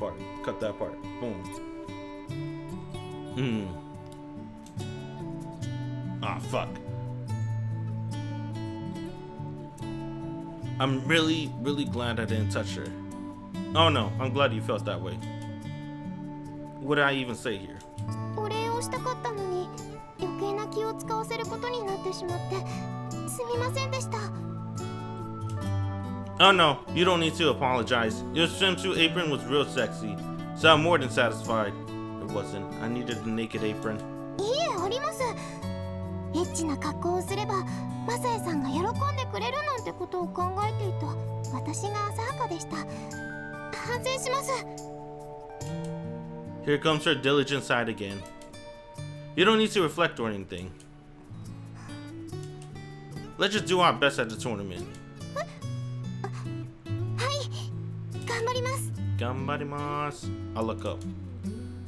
part. Cut that part. Boom. Ah, fuck. I'm really glad I didn't touch her. Oh no, I'm glad you felt that way. What did I even say here? お礼をしたかったのに余計な気を使わせることになってしまってすみませんでした。 Oh no, you don't need to apologize. Your swimsuit apron was real sexy, so I'm more than satisfied. It wasn't. I needed a naked apron. いいえ、あります。エッチな格好をすればマサエさんが喜んでくれるなんてことを考えていた私が浅はかでした。反省します。 Here comes her diligent side again. You don't need to reflect or anything. Let's just do our best at the tournament. はい、頑張ります。 Gambarimasu. I'll look up.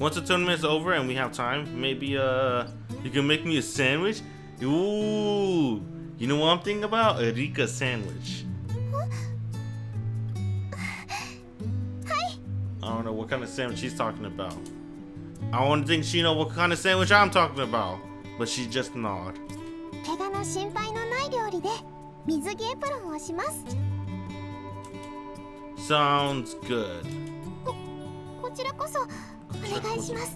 Once the tournament's over and we have time, maybe you can make me a sandwich? Ooh, you know what I'm thinking about? A Rika sandwich. I don't know what kind of sandwich she's talking about. I don't think she knows what kind of sandwich I'm talking about, but she just nod. 怪我の心配のない料理で水着エプロンをします。 Sounds good. こちらこそお願いします。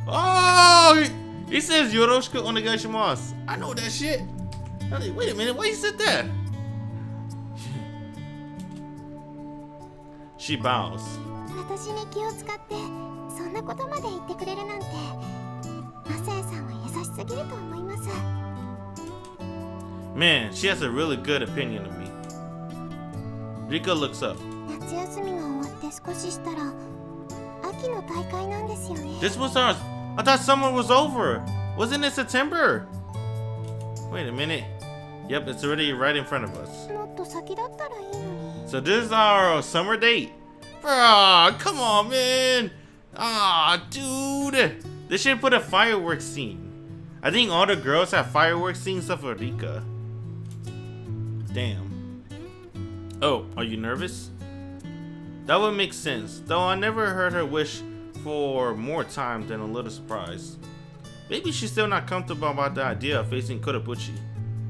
Oh, he says yoroshiku onegaishimasu. I know that shit. Wait a minute, why you said that? She bows. 私に気を使ってそんなことまで言ってくれるなんてマサエさんは優しすぎると思います。 Man, she has a really good opinion of me. Rika looks up. 夏休みが終わって少ししたら秋の大会なんですよね。 This was ours. I thought summer was over. Wasn't it September? Wait a minute. Yep, it's already right in front of us. もっと先だったらいいのに。 So this is our summer date. Bruh, come on, man. Ah, dude. They should put a fireworks scene. I think all the girls have fireworks scenes except for Rika. Damn. Oh, are you nervous? That would make sense, though I never heard her wish for more time than a little surprise. Maybe she's still not comfortable about the idea of facing Kotobuchi.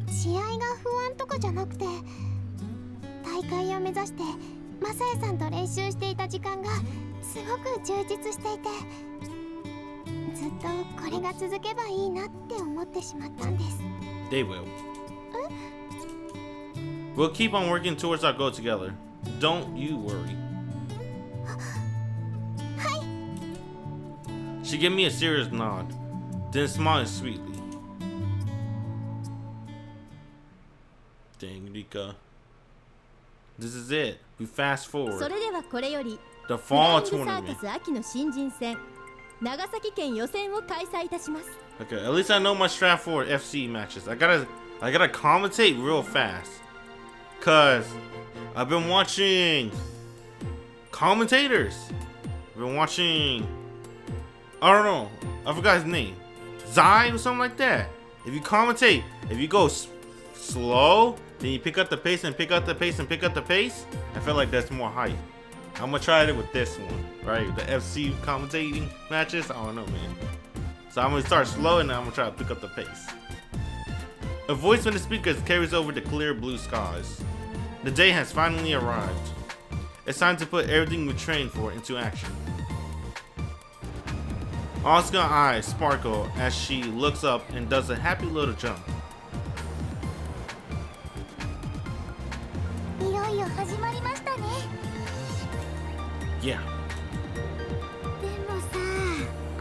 試合が不安とかじゃなくて大会を目指してマサエさんと練習していた時間がすごく充実していてずっとこれが続けばいいなって思ってしまったんです。 They will. We'll keep on working towards our goal together. Don't you worry. She gave me a serious nod, then smiled sweetly. Dang, Rika. This is it. We fast forward. それではこれより The フライ fall ングサーカ tournament. ス秋の新人戦長崎県予選を開催いたします。 Okay, at least I know my strat for FC matches. I gotta commentate real fast. Cause I've been watching commentators. I've been watching, I don't know, I forgot his name. Zai or something like that. If you commentate, if you go slow, then you pick up the pace and pick up the pace and pick up the pace, I feel like that's more hype. I'm gonna try it with this one, right? The FC commentating matches, I don't know, man. So I'm gonna start slow and then I'm gonna try to pick up the pace. A voice from the speakers carries over the clear blue skies. The day has finally arrived. It's time to put everything we trained for into action. Asuka's eyes sparkle as she looks up and does a happy little jump. いよいよ始まりましたね。 Yeah. でもさ、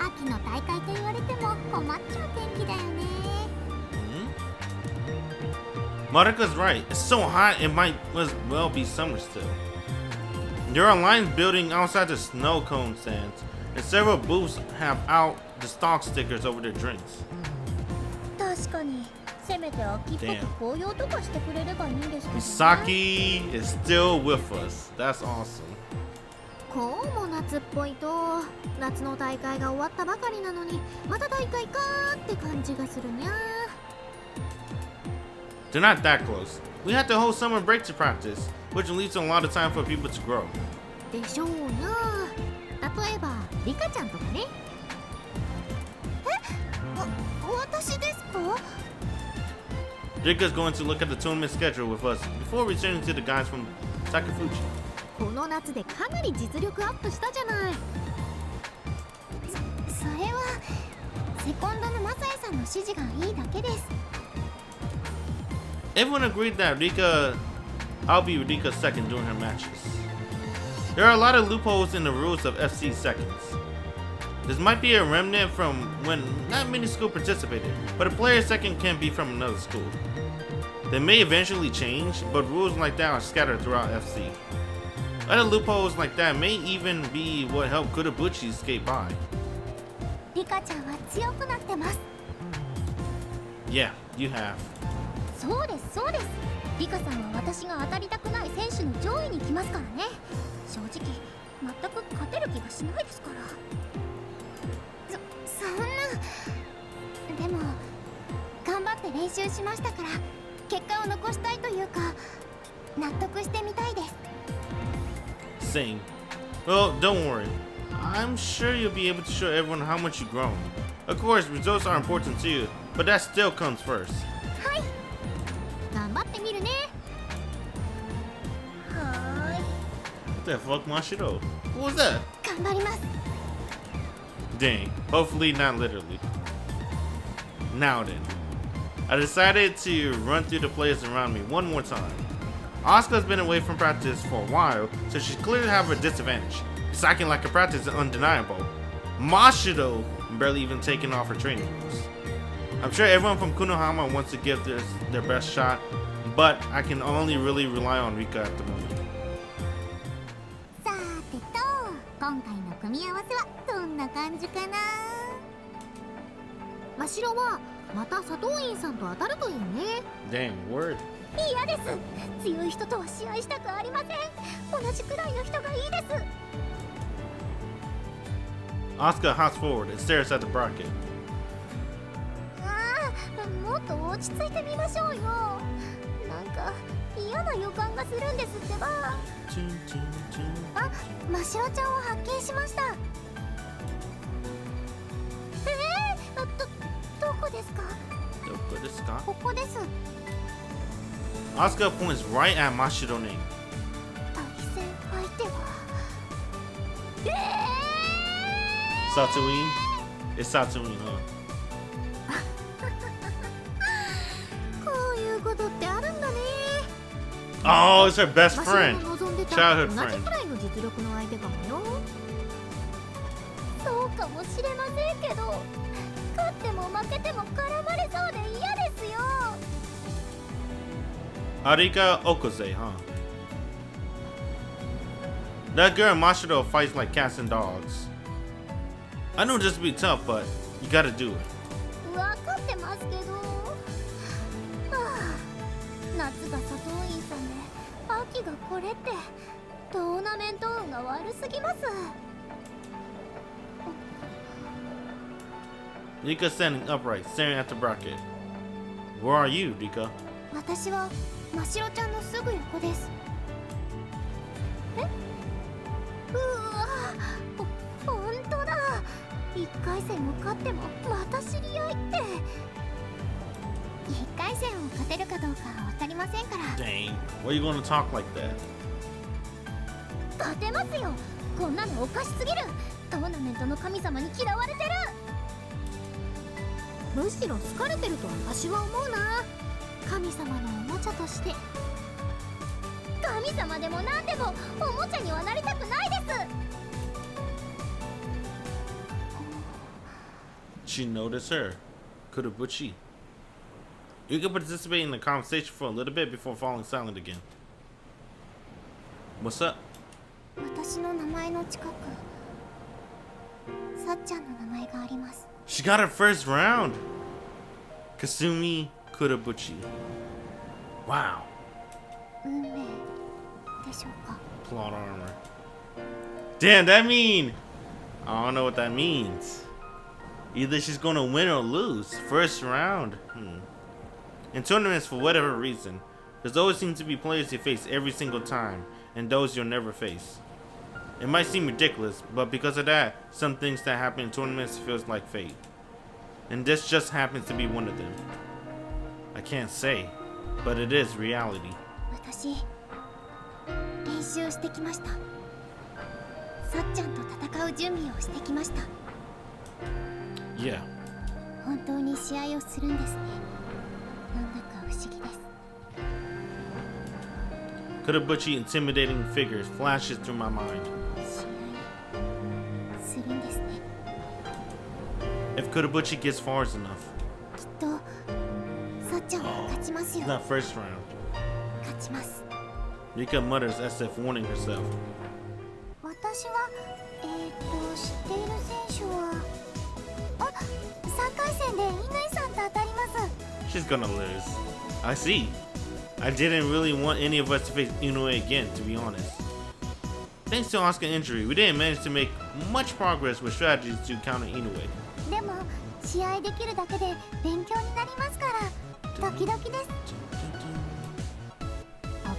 秋の大会と言われても困っちゃう天気だよね。Marika's right. It's so hot it might as well be summer still. There are lines building outside the snow cone stands, and several booths have out the stock stickers over their drinks. 確かに、せめて秋っぽく紅葉とかしてくれればいいんですけどね。 Misaki is still with us. That's awesome. こうも夏っぽいと、夏の大会が終わったばかりなのに、また大会かーって感じがするにゃー。 They're not that close. We had the whole summer break to practice, which leaves a lot of time for people to grow. でしょうな。例えばリカちゃんとかね。私ですか？ Rika's going to look at the tournament schedule with us before returning to the guys from Sakafuji. この夏でかなり実力アップしたじゃない。それはセコンドのマサエさんの指示がいいだけです。 Everyone agreed that I'll be Rika's second during her matches. There are a lot of loopholes in the rules of FC seconds. This might be a remnant from when not many schools participated, but a player's second can be from another school. They may eventually change, but rules like that are scattered throughout FC. Other loopholes like that may even be what helped Kurabuchi skate by. リカちゃんは強くなってます。 Yeah, you have. そうですそうです。リカさんは私が当たりたくない選手の上位に来ますからね。正直全く勝てる気がしないですから。そんな。でも頑張って練習しましたから結果を残したいというか納得してみたいです。 Same. Well, don't worry. I'm sure you'll be able to show everyone how much you've grown. Of course, results are important to you, but that still comes first. はい。頑張ってみるね。はーい。 What the fuck, Mashiro? What was that? 頑張ります。 Dang. Hopefully not literally. Now then. I decided to run through the players around me one more time. Asuka's been away from practice for a while, so she clearly have a disadvantage. Psyching like a practice is undeniable. Mashiro barely even taking off her training wheels. I'm sure everyone from Kunohama wants to give their best shot, but I can only really rely on Rika at the moment. さてと、今回の組み合わせはどんな感じかな。マシロはまた佐藤院さんと当たるといいね。 Dang, word. 嫌です。強い人とは試合したくありません。同じくらいの人がいいです。 Asuka hops forward and stares at the bracket. ああ、もっと落ち着いてみましょうよ。なんか嫌な予感がするんですってば。あ、マシロちゃんを発見しました。どこですか？どこですか？ここです。 Asuka points right at Mashiro name. 対戦相手は。Satoin? It's Satoin, huh? こういうことってあるんだね。 Oh, it's her best マシロ friend. の望んでた Childhood 同じ friend. くらいの実力の相手かもよ。そうかもしれませんけど、勝っても負けても絡まれそうで嫌ですよ。 Arika Okuze, huh? That girl Mashiro fights like cats and dogs. I know this will be tough, but you gotta do it. 分かってますけど、はあ、夏が佐藤院さんで秋がこれってトーナメント運が悪すぎます。 Rika standing upright, staring at the bracket. Where are you, Rika? 私はマシロちゃんのすぐ横です。え？うわ、ほんとだ。1回戦を勝ってもまた知り合いって。1回戦を勝てるかどうかわかりませんから。 Dang, why are you gonna talk like that? 勝てますよ。こんなのおかしすぎる。トーナメントの神様に嫌われてる。むしろ好かれてると私は思うな。神様のおもちゃとして。神様でも何でもおもちゃにはなりたくないです。 She noticed her. Kurabuchi. You can participate in the conversation for a little bit before falling silent again. What's up? 私の名前の近く、さっちゃんの名前があります。 She got her first round. Kasumi Kurabuchi. Wow. 運命でしょうか。 Plot armor. Damn, that mean I don't know what that means. Either she's gonna win or lose. First round. In tournaments, for whatever reason, there's always seems to be players you face every single time, and those you'll never face. It might seem ridiculous, but because of that, some things that happen in tournaments feels like fate. And this just happens to be one of them. I can't say, but it is reality. 私練習してきました。さっちゃんと戦う準備をしてきました。 Yeah. 本当に試合をするんですね。なんだか不思議です。 Kurabuchi intimidating figures flashes through my mind. 試合するんですね。 If Kurabuchi gets far enough. きっとさっちゃんは勝ちますよ。 It's not first round. 勝ちます。 Rika mutters as if warning herself. 私が知っている選手は3回戦で乾さんと当たります。 She's gonna lose. I see. I didn't really want any of us to face Inoue again, to be honest. Thanks to Asuka's injury, we didn't manage to make much progress with strategies to counter Inoue. でも試合できるだけで勉強になりますからドキドキです。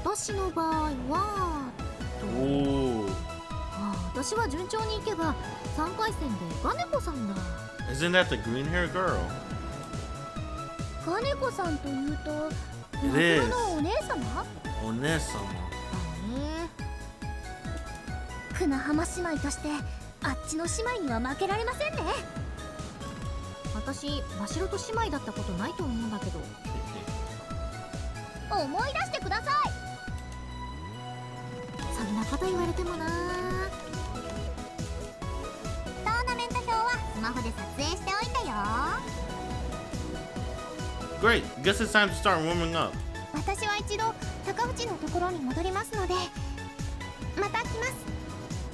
私の場合はOoh. 私は順調にいけば3回戦でガネコさんだ。 Isn't that the green hair girl? ガネコさんというと It is. のお姉様？ Onesama. 船浜姉妹としてあっちの姉妹には負けられませんね。私真白と姉妹だったことないと思うんだけど。思い出してください。そんなこと言われてもな。トーナメント表はスマホで撮影しておいたよ。 Great. Guess it's time to start warming up. 私は一度高淵のところに戻りますのでまた来ます。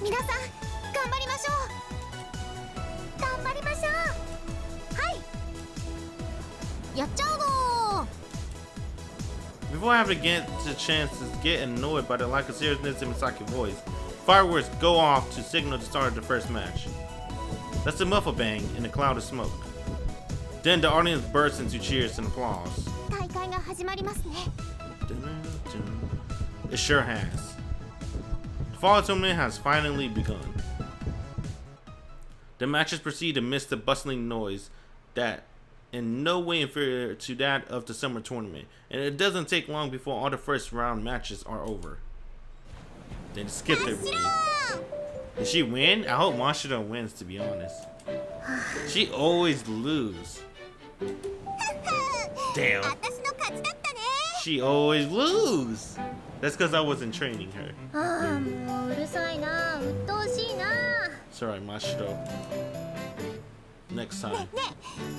皆さん頑張りましょう。頑張りましょう。はい、やっちゃうぞ。 Before I have a chance to get annoyed by the lack of seriousness in Misaki's voice, fireworks go off to signal the start of the first match. That's a muffle bang in a cloud of smoke. Then the audience bursts into cheers and applause. 大会が始まりますね。 It sure has. The fall tournament has finally begun. The matches proceed amidst the bustling noise that in no way inferior to that of the summer tournament, and it doesn't take long before all the first round matches are over. Then skip everything. Did she win? I hope Mashiro wins, to be honest. She always lose. Damn. She always lose. That's because I wasn't training her. ああ、もううるさいな、鬱陶しいな。 It's alright, Mashiro. Next time. ねえ、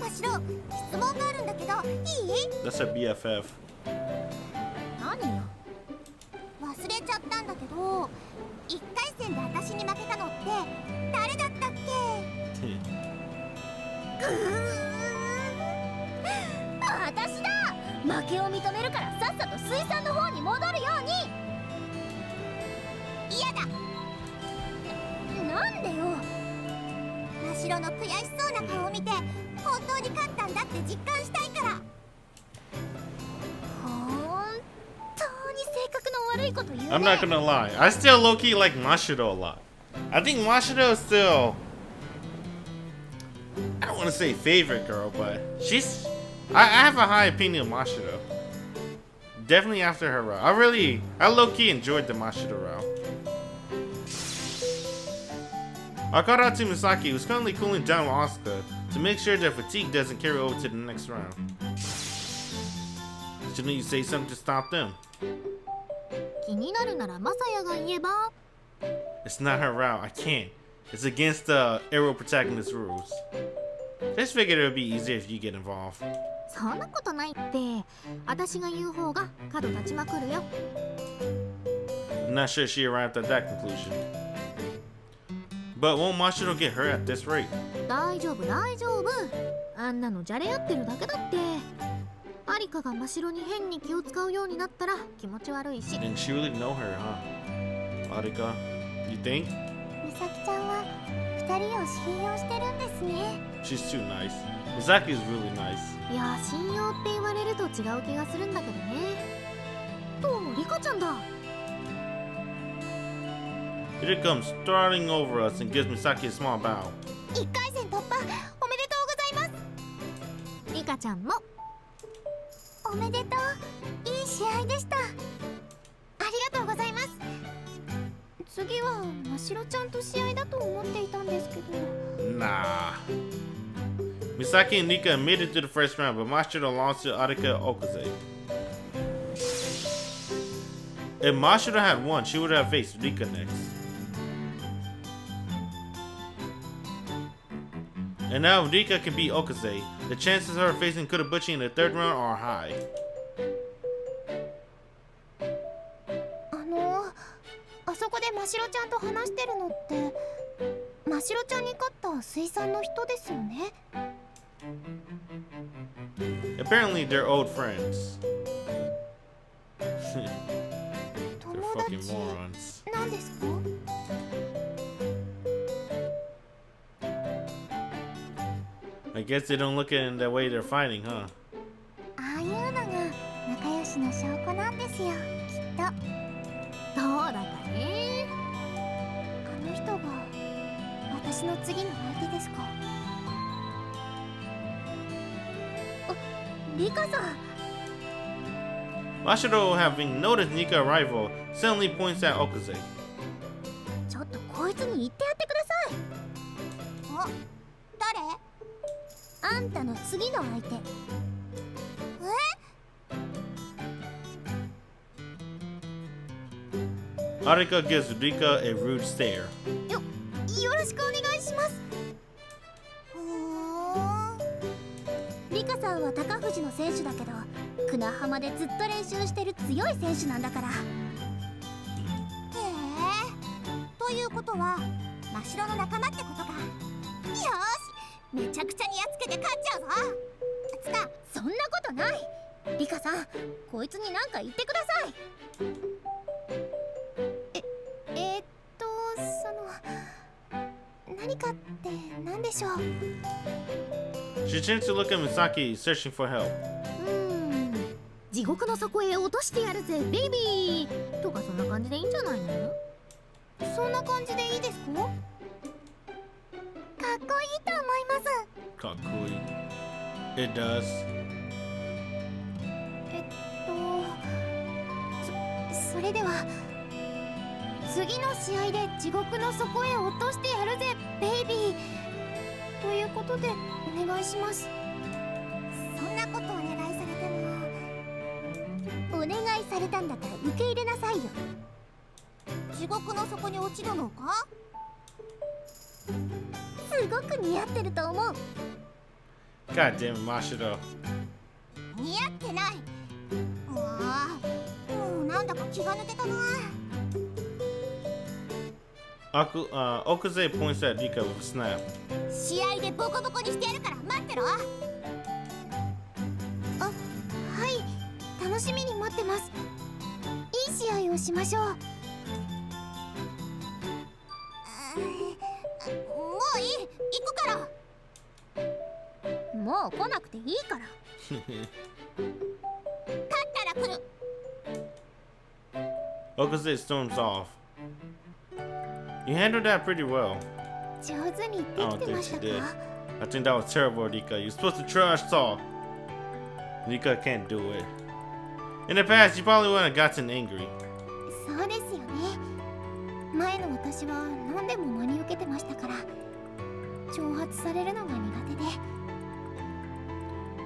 マシロ、質問があるんだけど、いい？ That's her BFF. 何よ。忘れちゃったんだけど、1回戦で私に負けたのって誰だったっけ？私だ。負けを認めるからさっさと水産の方に戻るように。嫌だ。なんでよ。マシロの悔しそうな顔を見て本当に勝ったんだって実感したいから。本当に性格の悪いこと言うね。 I'm not gonna lie. I still low-key like Mashiro a lot. I think Mashiro is still... I don't want to say favorite girl, but she's... I have a high opinion of Mashiro. Definitely after her route. I low-key enjoyed the Mashiro route. Aokana to Misaki was currently cooling down with Asuka to make sure their fatigue doesn't carry over to the next round. Shouldn't you say something to stop them? 気になるならマサヤが言えば。 It's not her route. I can't. It's against the arrow protagonist rules. Just figured it would be easier if you get involved. そんなことないって。私が言う方が角立ちまくるよ。 I'm not sure she arrived at that conclusion. But won't Mashiro get hurt at this rate? 大丈夫大丈夫。あんなのじゃれ合ってるだけだって。アリカがマシロに変に気を使うようになったら気持ち悪いし。 Didn't she really know her, huh? Arika, you think? ミサキちゃんは2人を信用してるんですね。 She's too nice. Misaki is really nice. いや、信用って言われると違う気がするんだけどね。と、リカちゃんだ。Rika comes starting over us and gives Misaki a small bow. 1回戦突破おめでとうございます。リカちゃんもおめでとう。いい試合でした。ありがとうございます。次はましろちゃんと試合だと思っていたんですけど。Nah. Misaki and Rika made it to the first round, but Mashiro lost to Arika Okaze. If Mashiro had won, she would have faced Rika next. And now if Rika can beat Okaze, the chances of her facing Kurobuchi in the third round are high. あそこでましろちゃんと話してるのってましろちゃんに勝った水産の人ですよね。Apparently they're old friends. 友 fucking 達 morons. なんですか？ I guess they don't look at it in that way they're fighting, huh? ああいうのが仲良しの証拠なんですよ、きっと。そうだかね。あの人が私の次の相手ですか？あ、リカさん。Mashiro, having noticed Nika arrival, suddenly points at Okaze. ちょっとこいつに言ってやってください。あ、誰？あんたの次の相手。Arika gives Rika a rude stare. よろしくお願いします。リカさんは高藤の選手だけど、砂浜でずっと練習してる強い選手なんだから。へえ。ということは、真白の仲間ってことか。よし、めちゃくちゃにやっつけて勝っちゃうぞ。つか、そんなことない。リカさん、こいつに何か言ってください。何かって何でしょう。 She turns to look at Misaki, searching for help. 地獄の底へ落としてやるぜベイビーとかそんな感じでいいんじゃないの？そんな感じでいいですか？かっこいいと思います。 Kakui. It does. それでは次の試合で地獄の底へ落としてやるぜベイビーということでお願いします。そんなことお願いされても。お願いされたんだから受け入れなさいよ。地獄の底に落ちるのか？すごく似合ってると思う。 God damn it, Mashiro. 似合ってない。もうなんだか気が抜けたな。Okaze points at Rika with a snap. 試合でボコボコにしてやるから待ってろ。あ、はい、楽しみに待ってます。いい試合をしましょう。もういい、行くから。もう来なくていいから。勝ったら来る。Okaze storms off. You handled that pretty well. 上手にで I き don't てま think し she た did. か？ I think that was terrible, Rika. You're supposed to trash talk. Rika can't do it. In the past, you probably wouldn't have gotten angry. そうですよね。前の私は何でも真に受けてましたから、挑発されるのが苦手で。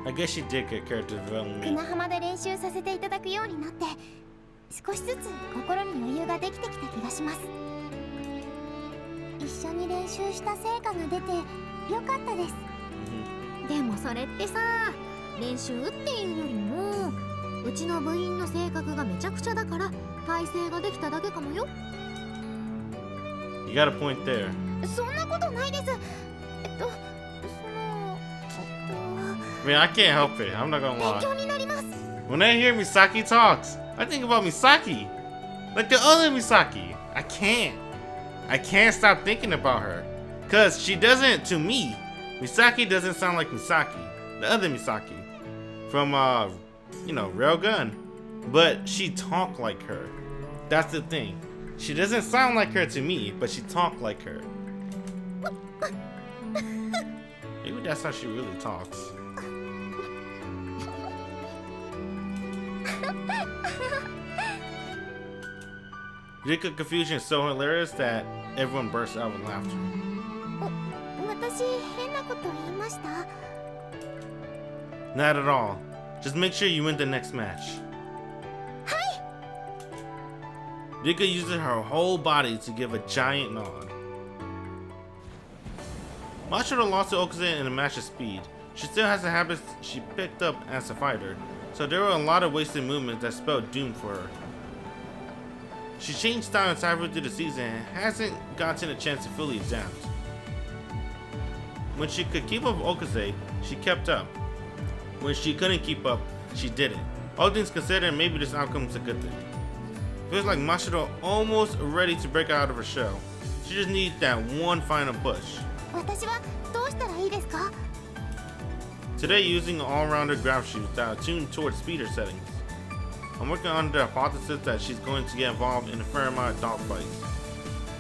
I guess she did get character development. 砂浜で練習させていただくようになって、少しずつ心に余裕ができてきた気がします。一緒に練習した成果が出てよかったです。でもそれってさ、練習っていうよりもうちの部員の性格がめちゃくちゃだから体勢ができただけかもよ。 You got a point there. そんなことないです。I mean, I can't help it. I'm not gonna 勉 lie. 強になります。 When I hear Misaki talks, I think about Misaki. Like the other Misaki. I can't stop thinking about her. Cause she doesn't, to me, Misaki doesn't sound like Misaki. The other Misaki. From, Railgun. But she talk like her. That's the thing. She doesn't sound like her to me, but she talked like her. Maybe that's how she really talks. Rika's confusion is so hilarious that everyone bursts out with laughter. 私変なこと言いました？ Not at all. Just make sure you win the next match. Rika uses her whole body to give a giant nod. Mashiro lost to Okaze in a match of speed. She still has the habits she picked up as a fighter, so there were a lot of wasted movements that spelled doom for her. She changed styles halfway through the season and hasn't gotten a chance to fully adapt. When she could keep up with Okaze, she kept up. When she couldn't keep up, she didn't. All things considered, maybe this outcome is a good thing. Feels like Mashiro almost ready to break out of her shell. She just needs that one final push. 私はどうしたらいいですか？ Today, using an all-rounder grab shoes that are tuned towards speeder settings. I'm working on the hypothesis that she's going to get involved in a fair amount of dogfights.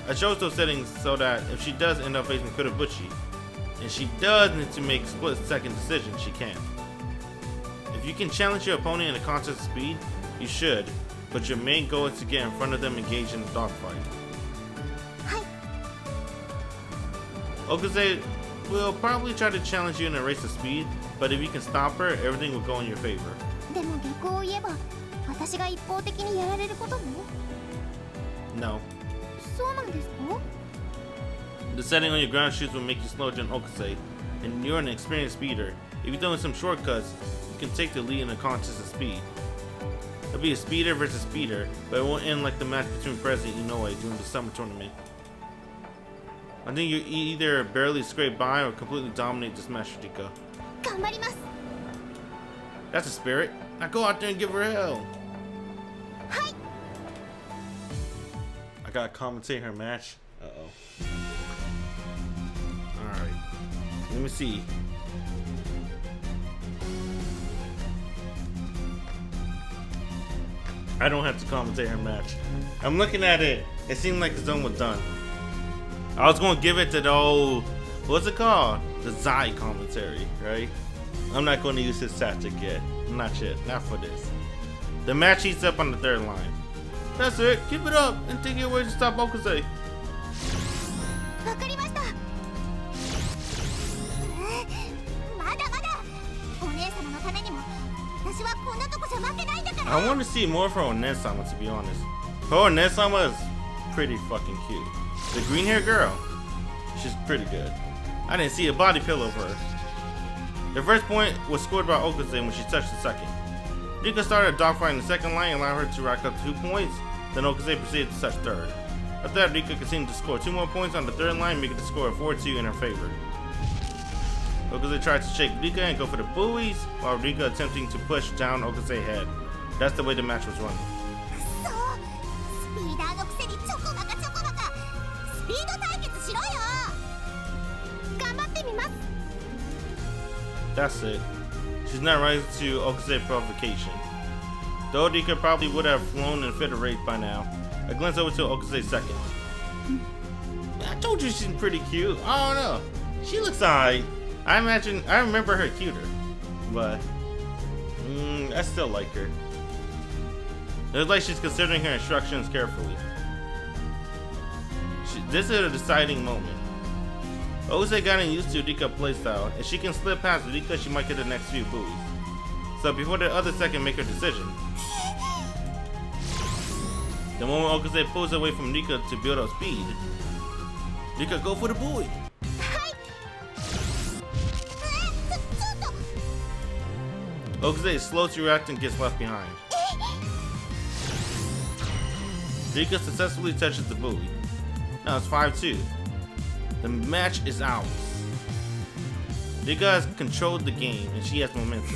I chose those settings so that if she does end up facing Kurobuchi, and she does need to make a split-second decision, she can. If you can challenge your opponent in a contest of speed, you should, but your main goal is to get in front of them engaged in a dogfight. Okaze will probably try to challenge you in a race of speed, but if you can stop her, everything will go in your favor. でも逆を言えば、私が一方的にやられることも？ No. そうなんですか？ The setting on your ground shoes will make you slower than Okaze, and you're an experienced speeder. If you're doing some shortcuts, you can take the lead in a contest of speed. It'll be a speeder versus speeder, but it won't end like the match between Prezi and Inoue during the summer tournament. I think you either barely scrape by or completely dominate this match, Rika. 頑張ります。 That's a spirit. Now go out there and give her hell. I gotta commentate her match. Uh-oh. Alright. Let me see. I don't have to commentate her match. I'm looking at it. It seemed like it's almost done. I was gonna give it to the old, what's it called? The Zai commentary, right? I'm not gonna use his tactic yet. Not yet. Not for this. The match heats up on the third line. That's it. Keep it up and take your way to stop Okaze. わかりました。まだまだ。お姉様のためにも、私はこんなとこじゃ負けないんだから。 I want to see more from Onesama, to be honest. Her Onesama is pretty fucking cute. The green hair girl, she's pretty good. I didn't see a body pillow of her. The first point was scored by Okaze when she touched the second. Rika started a dogfight in the second line and allowed her to rack up 2 points, then Okaze proceeded to touch third. After that, Rika continued to score 2 more points on the third line, making the score 4-2 in her favor. Okaze tried to shake Rika and go for the buoys, while Rika attempting to push down Okaze's head. That's the way the match was running. そう、スピーダーのくせにチョコバカチョコバカ。スピード対決しろよ。頑張ってみます。 That's it. She's not rising to Okaze's provocation. Though Rika probably would have flown in a fit of rage by now. I glanced over to Okaze's second. I told you she's pretty cute. I don't know. She looks alright. I remember her cuter. But, I still like her. It looks like she's considering her instructions carefully. This is a deciding moment. Okaze got used to Rika's playstyle. If she can slip past Rika, she might get the next few buoys. So before the other second make her decision. The moment Okaze pulls away from Rika to build up speed, Rika go for the buoy. Okaze is slow to react and gets left behind. Rika successfully touches the buoy. Now it's 5-2. The match is ours. Rika has controlled the game and she has momentum.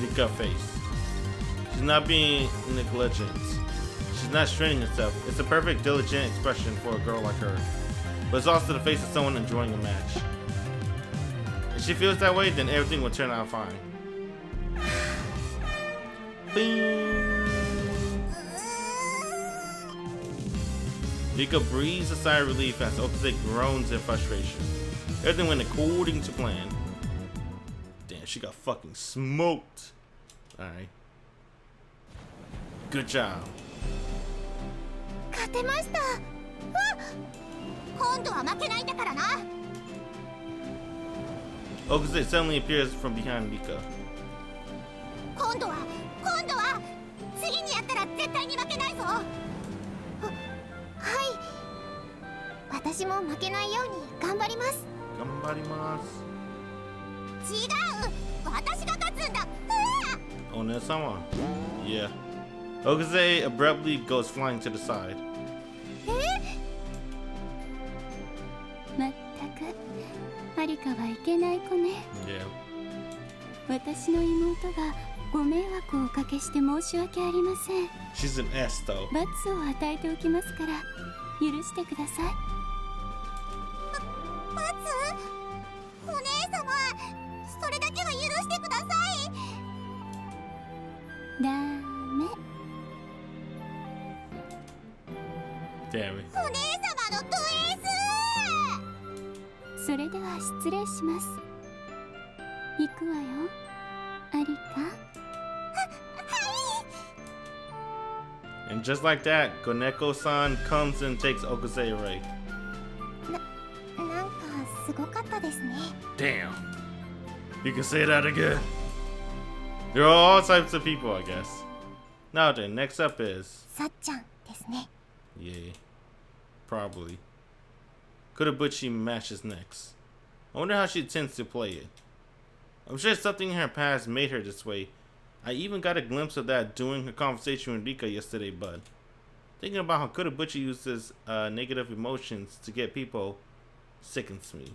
Rika face. She's not being negligent. She's not straining herself. It's a perfect diligent expression for a girl like her. But it's also the face of someone enjoying a match. If she feels that way, then everything will turn out fine. Boom. Rika breathes a sigh of relief as Okuze groans in frustration. Everything went according to plan. Damn, she got fucking smoked. Alright. Good job. 勝てました。今度は負けないんだからな。Okuze suddenly appears from behind Rika. 今度は次にやったら絶対に負けないぞ。はい。私も負けないように頑張ります。頑張ります。違う、私が勝つんだ。One-sama. Yeah. Okuze abruptly goes flying to the side. まったくアリカはいけない子ね。 Yeah. 私の妹がご迷惑をおかけして申し訳ありません。 She's an S though. 罰を与えておきますから許してください。罰？お姉様、それだけは許してください。ダメ。 Damn it. お姉様のド S。 それでは失礼します。行くわよ、アリカ。 And just like that, Goneko-san comes and takes Okuze away. なんかすごかったですね。 Damn. You can say that again. There are all types of people, I guess. Now then, next up is... さっちゃんですね。 Yeah. Probably. Kurobuchi matches next. I wonder how she tends to play it. I'm sure something in her past made her this way. I even got a glimpse of that during her conversation with Rika yesterday, but thinking about how Kurobuchi uses negative emotions to get people sickens me.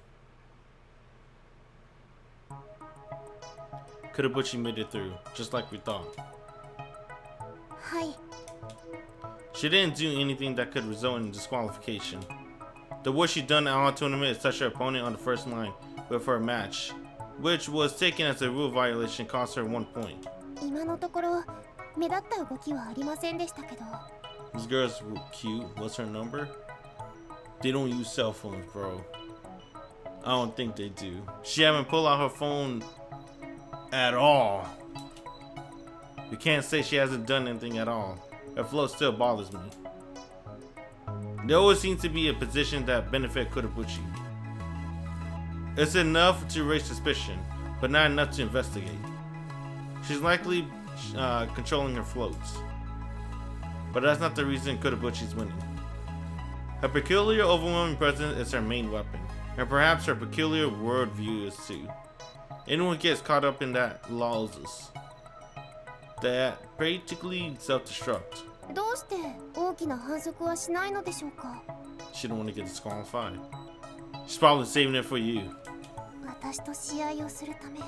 Kurobuchi made it through, just like we thought. はい。 She didn't do anything that could result in disqualification. The worst she done in our tournament is touch her opponent on the first line with her match, which was taken as a rule violation, cost her 1 point. 今のところ目立った動きはありませんでしたけど。 These girls were cute. What's her number? They don't use cell phones, bro. I don't think they do. She haven't pulled out her phone at all. You can't say she hasn't done anything at all. Her flow still bothers me. There always seems to be a position that benefit Kurobuchi. It's enough to raise suspicion, but not enough to investigate. She's likely controlling her floats. But that's not the reason Kurobuchi's winning. Her peculiar overwhelming presence is her main weapon, and perhaps her peculiar worldview is too. Anyone who gets caught up in that loses. That practically self-destruct. どうして大きな反則はしないのでしょうか。 She don't want to get disqualified. She's probably saving it for you. 私と試合をするため。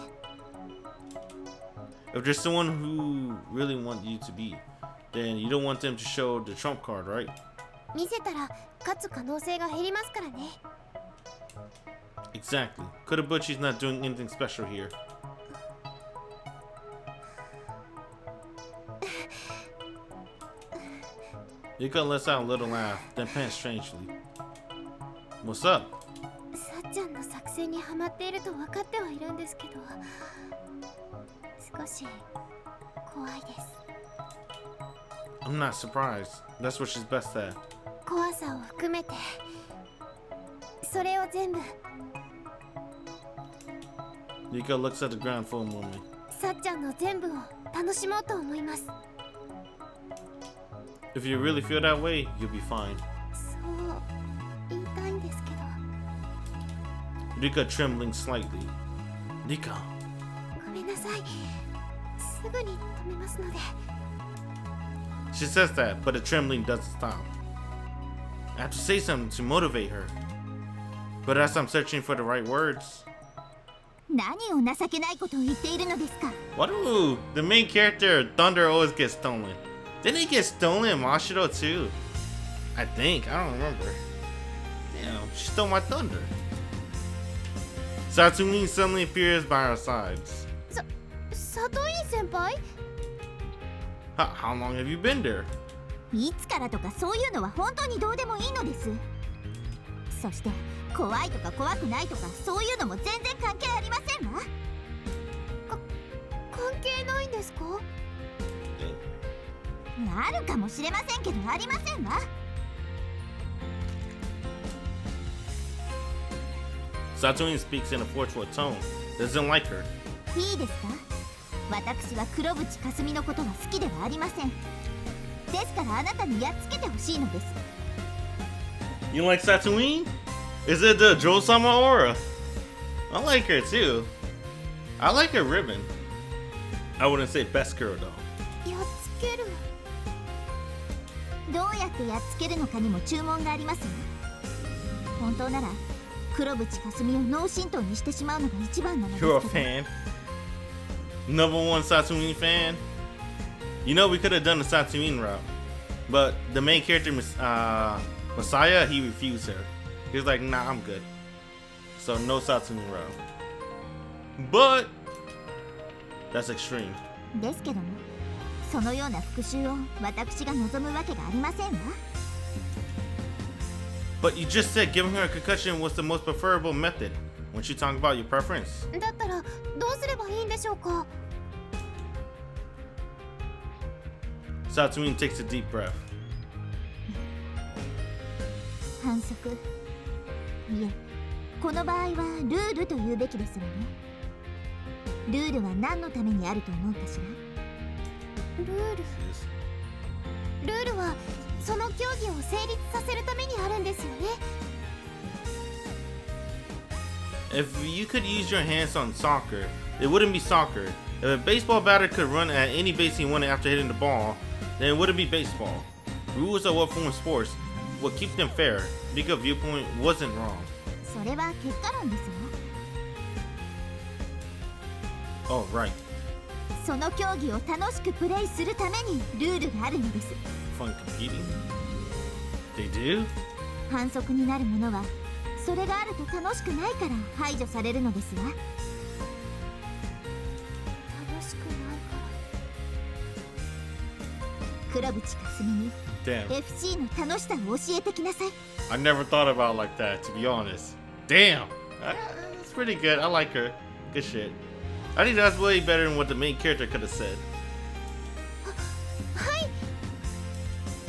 If there's someone who really want you to beat, then you don't want them to show the trump card, right? 見せたら勝つ可能性が減りますからね。 Exactly. Kurobuchi's not doing anything special here. Rika lets out a little laugh, then pants strangely. What's up? さっちゃんの作戦にはまっていると分かってはいるんですけど、少し怖いです。 I'm not surprised. That's what she's best at. 怖さを含めて、それを全部。 Rika looks at the ground for a moment. さっちゃんの全部を楽しもうと思います。 If you really feel that way, you'll be fine. そう言いたいんですけど。 Rika trembling slightly. Rika. ごめんなさい。すぐに止めますので。 She says that, but the trembling doesn't stop. I have to say something to motivate her. But as I'm searching for the right words... 何を情けないことを言っているのですか。 Why do the main character, Thunder, always get stolen? Didn't he get stolen in Mashiro too? I think. I don't remember. Damn, she stole my thunder. Satsumi suddenly appears by our sides. 佐藤院先輩？ How long have you been there? いつからとかそういうのは本当にどうでもいいのです。そして怖いとか怖くないとかそういうのも全然関係ありませんわ。関係ないんですか？あるかもしれませんけどありませんわ。Satsumi speaks in a forceful tone. Doesn't like her. いいですか？私は黒渕かすみのことが好きではありません。ですからあなたにやっつけてほしいのです。You like Satsumi? Is it the Jo-sama aura? I like her too. I like her ribbon. I wouldn't say best girl though. やっつける。どうやってやっつけるのかにも注文がありますわ。本当なら黒渕かすみを脳震盪にしてしまうのが一番なのですけど。 You're a fan? Number one Satsumi fan? You know we could have done the Satsumi route, but the main character Messiah, he refused her. He was like, nah, I'm good. So no Satsumi route. But that's extreme. ですけども、そのような復讐を私が望むわけがありませんわ。But you just said giving her a concussion was the most preferable method. Won't you talk about your preference? だったらどうすればいいんでしょうか。 Satsumi takes a deep breath. 反則。いえ、この場合はルールと言うべきですわね。ルールは何のためにあると思うかしら。ルールはその競技を成立させるためにあるんですよね。 If you could use your hands on soccer, it wouldn't be soccer. If a baseball batter could run at any base he wanted after hitting the ball, then it wouldn't be baseball. Rules are what form sports, what keep them fair. Rika's viewpoint wasn't wrong. それは結果論ですわ。 Oh, right. その競技を楽しくプレイするためにルールがあるのです。 Fun competing? They do? 反則になるものはそれがあると楽しくないから排除されるのですわ。楽しくないから。黒渕かすみに Damn. FC の楽しさを教えてきなさい。 I never thought about it like that, to be honest. Damn. That's pretty good. I like her. Good shit. I think that's way better than what the main character could have said. はい。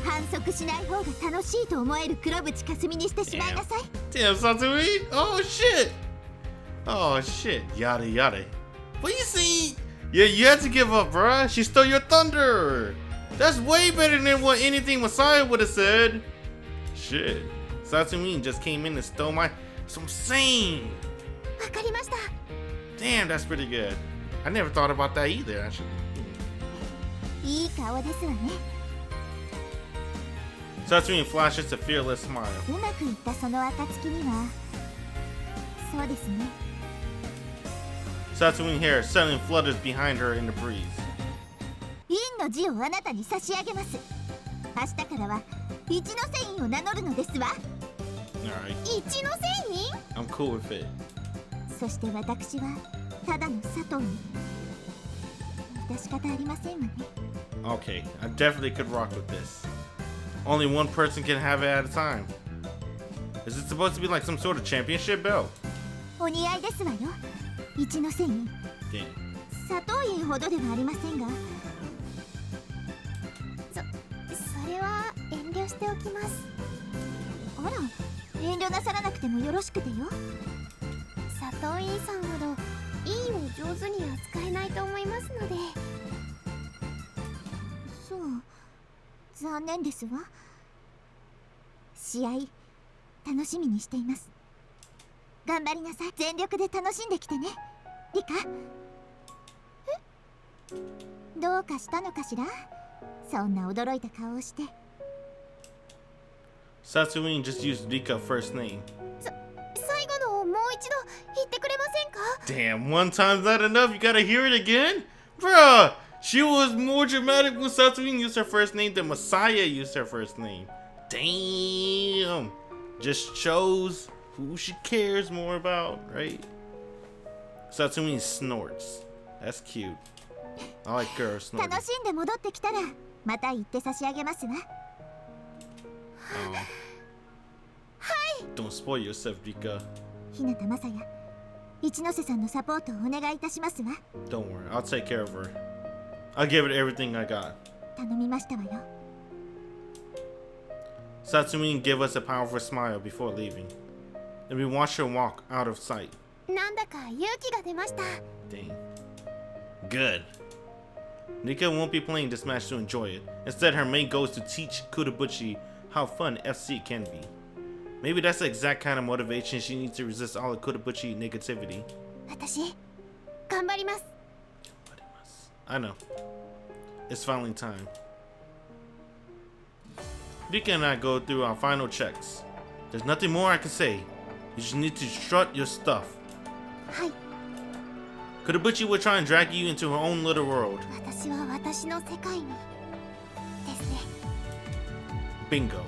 反則しない方が楽しいと思える黒渕かすみにしてしまいなさい。 Damn, Satsumi! Oh shit! Oh shit! Yada yada. But you see, yeah, you had to give up, bruh. She stole your thunder. That's way better than what anything Messiah would have said. Shit. Satsumi just came in and stole some sane. わかりました。 Damn, that's pretty good. I never thought about that either, actually. いい顔ですわね。 Satsumi flashes a fearless smile. うまくいったその暁には、そうですね。 Satsumi hair suddenly flutters behind her in the breeze. 陰の字をあなたに差し上げます。明日からは一ノ瀬院を名乗るのですわ。 Alright, 一ノ瀬院？ I'm cool with it. そして私はただの佐藤に。致し方ありませんわね。 Okay, I definitely could rock with this. Only one person can have it at a time. Is it supposed to be like some sort of championship belt? お似合いですわよ。一ノ瀬院。 Damn. 佐藤院ほどではありませんが。それは遠慮しておきます。あら、遠慮なさらなくてもよろしくてよ。佐藤院さんほど院を上手に扱えないと思いますので。そう、残念ですわ。試合楽しみにしています。頑張りなさい。全力で楽しんできてね、リカ。え？どうかしたのかしら？そんな驚いた顔をして。 Satsumi just used Rika's first name. 最後のをもう一度言ってくれませんか？ Damn, one time's not enough. You gotta hear it again? Bruh, she was more dramatic when Satsumi used her first name than Messiah used her first name. Damn. Just shows who she cares more about, right? Satsumi snorts. That's cute. I like girl 楽 snorting. しんで戻ってきたらまた言って差し上げますわ。Don't spoil yourself, Rika. 日向雅也、一ノ瀬さんのサポートをお願いいたしますわ。 Don't worry, I'll take care of her. I'll give it everything I got. 頼みましたわよ。 Satsumi gave us a powerful smile before leaving, and we watched her walk out of sight. なんだか勇気が出ました。 Dang. Good. Rika won't be playing this match to enjoy it. Instead, her main goal is to teach Kurobuchi how fun FC can be. Maybe that's the exact kind of motivation she needs to resist all of Kurobuchi negativity. 私、頑張ります。 I know. It's finally time. Rika and I go through our final checks. There's nothing more I can say. You just need to strut your stuff. はい。 Kurobuchi will try and drag you into her own little world. 私は私の世界にですね。 Bingo.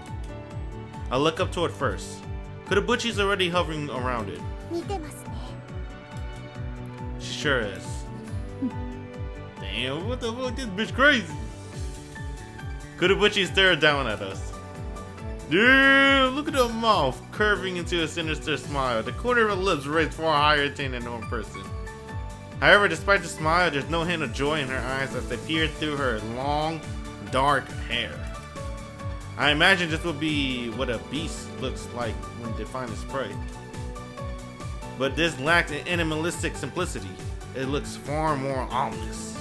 I look up toward first. Kurobuchi's already hovering around it. 見てますね。 She sure is. Damn, what the fuck? This bitch crazy. Kurobuchi stared down at us. Dude, look at her mouth curving into a sinister smile. The corner of her lips raised far higher than a normal person. However, despite the smile, there's no hint of joy in her eyes as they peer through her long, dark hair. I imagine this would be what a beast looks like when they find a Sprite. But this lacks an animalistic simplicity. It looks far more ominous.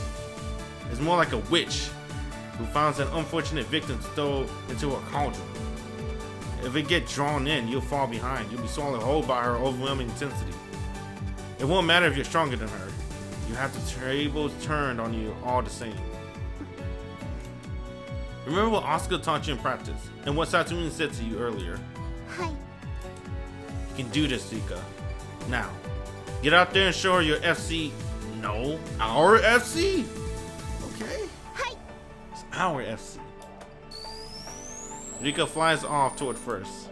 It's more like a witch who finds an unfortunate victim to throw into a cauldron. If it gets drawn in, you'll fall behind. You'll be swallowed whole by her overwhelming intensity. It won't matter if you're stronger than her. You have the tables turned on you all the same. Remember what Asuka taught you in practice, and what Satsumi said to you earlier. はい。 You can do this, Rika. Now, get out there and show her your FC. No, our FC? Okay. はい。 It's our FC. Rika flies off toward first.